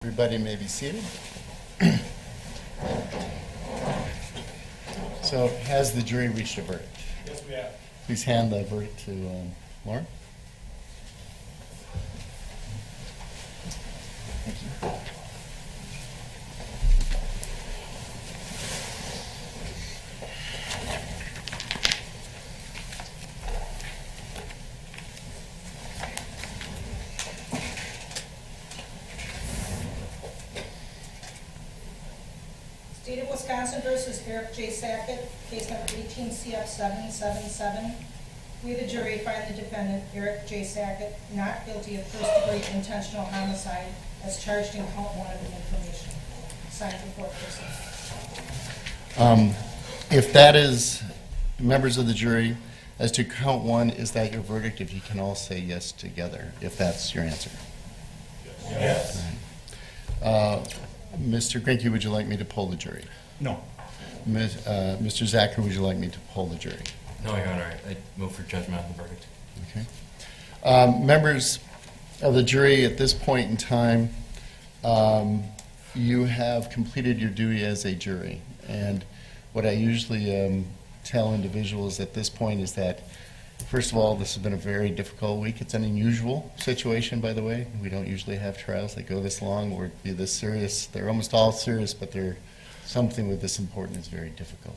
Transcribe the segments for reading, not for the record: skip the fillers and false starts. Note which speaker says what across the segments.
Speaker 1: Everybody may be seated. So, has the jury reached a verdict?
Speaker 2: Yes, we have.
Speaker 1: Please hand the verdict to Lauren. Thank you.
Speaker 3: State of Wisconsin versus Eric J. Sackett, case number 18 CF 777. We, the jury, find the defendant, Eric J. Sackett, not guilty of first-degree intentional homicide as charged in count 1 of the information. Signed for court person.
Speaker 1: If that is, members of the jury, as to count 1, is that your verdict? If you can all say yes together, if that's your answer.
Speaker 2: Yes.
Speaker 1: Mr. Grinke, would you like me to poll the jury?
Speaker 2: No.
Speaker 1: Mr. Zacher, would you like me to poll the jury?
Speaker 4: No, Your Honor. I move for judgment on the verdict.
Speaker 1: Okay. Members of the jury, at this point in time, you have completed your duty as a jury. And what I usually tell individuals at this point is that, first of all, this has been a very difficult week. It's an unusual situation, by the way. We don't usually have trials that go this long or be this serious. They're almost all serious, but something with this important is very difficult.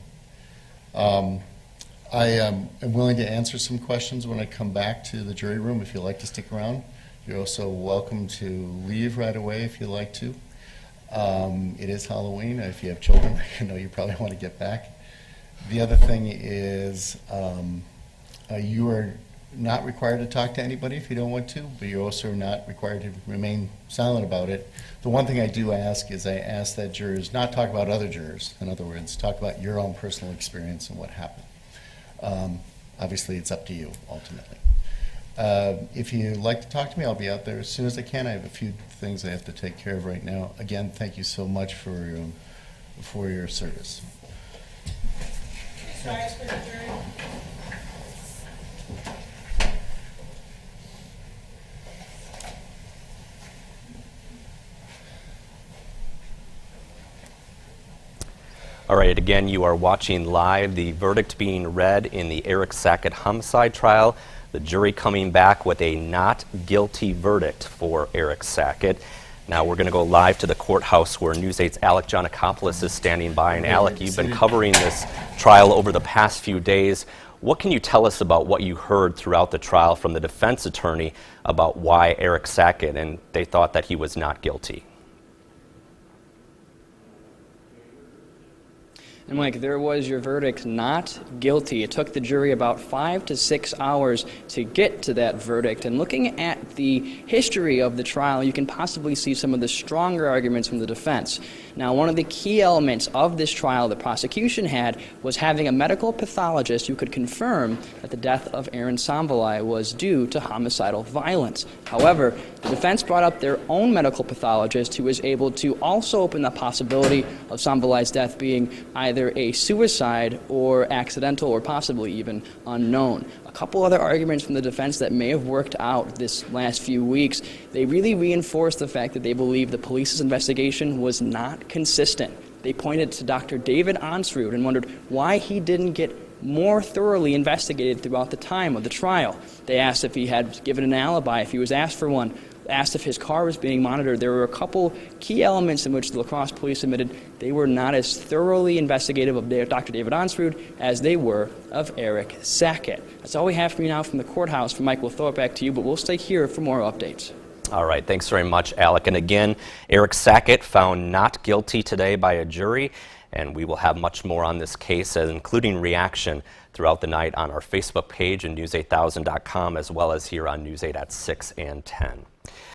Speaker 1: I am willing to answer some questions when I come back to the jury room if you'd like to stick around. You're also welcome to leave right away if you'd like to. It is Halloween. If you have children, I know you probably want to get back. The other thing is you are not required to talk to anybody if you don't want to, but you're also not required to remain silent about it. The one thing I do ask is I ask that jurors not talk about other jurors. In other words, talk about your own personal experience and what happened. Obviously, it's up to you, ultimately. If you'd like to talk to me, I'll be out there as soon as I can. I have a few things I have to take care of right now. Again, thank you so much for your service.
Speaker 3: Please rise for the jury.
Speaker 5: All right, again, you are watching live the verdict being read in the Eric Sackett homicide trial. The jury coming back with a not guilty verdict for Eric Sackett. Now we're going to go live to the courthouse where News 8's Alec Giannakopoulos is standing by. And Alec, you've been covering this trial over the past few days. What can you tell us about what you heard throughout the trial from the defense attorney about why Eric Sackett, and they thought that he was not guilty?
Speaker 6: And Mike, there was your verdict, not guilty. It took the jury about 5 to 6 hours to get to that verdict. And looking at the history of the trial, you can possibly see some of the stronger arguments from the defense. Now, one of the key elements of this trial the prosecution had was having a medical pathologist who could confirm that the death of Aaron Samvalai was due to homicidal violence. However, the defense brought up their own medical pathologist who was able to also open the possibility of Samvalai's death being either a suicide or accidental or possibly even unknown. A couple other arguments from the defense that may have worked out this last few weeks, they really reinforced the fact that they believe the police's investigation was not consistent. They pointed to Dr. David Onsrud and wondered why he didn't get more thoroughly investigated throughout the time of the trial. They asked if he had given an alibi, if he was asked for one, asked if his car was being monitored. There were a couple key elements in which the La Crosse police admitted they were not as thoroughly investigative of Dr. David Onsrud as they were of Eric Sackett. That's all we have for you now from the courthouse. For Mike, we'll throw it back to you, but we'll stay here for more updates.
Speaker 5: All right, thanks very much, Alec. And again, Eric Sackett found not guilty today by a jury, and we will have much more on this case, including reaction throughout the night on our Facebook page and news8000.com, as well as here on News 8 at 6 and 10.